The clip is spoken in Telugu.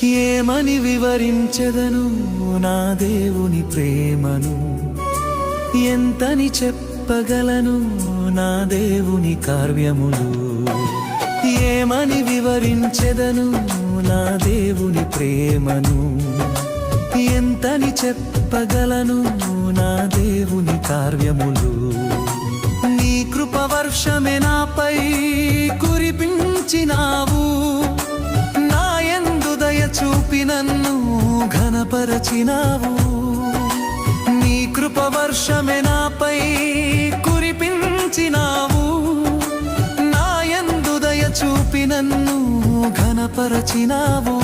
ఏమని వివరించెదను నా దేవుని ప్రేమను, ఎంతని చెప్పగలను నా దేవుని కార్యములు. ఏమని వివరించెదను నా దేవుని ప్రేమను, ఎంతని చెప్పగలను నా దేవుని కార్యములు. నీ కృప వర్షమే నాపై కురిపించినావు, నా యందు దయ చూపి నన్ను ఘనపరచినావు. నీ కృప వర్షమే నాపై కురిపించినావు, నా యందు దయ చూపి నన్ను ఘనపరచినావు.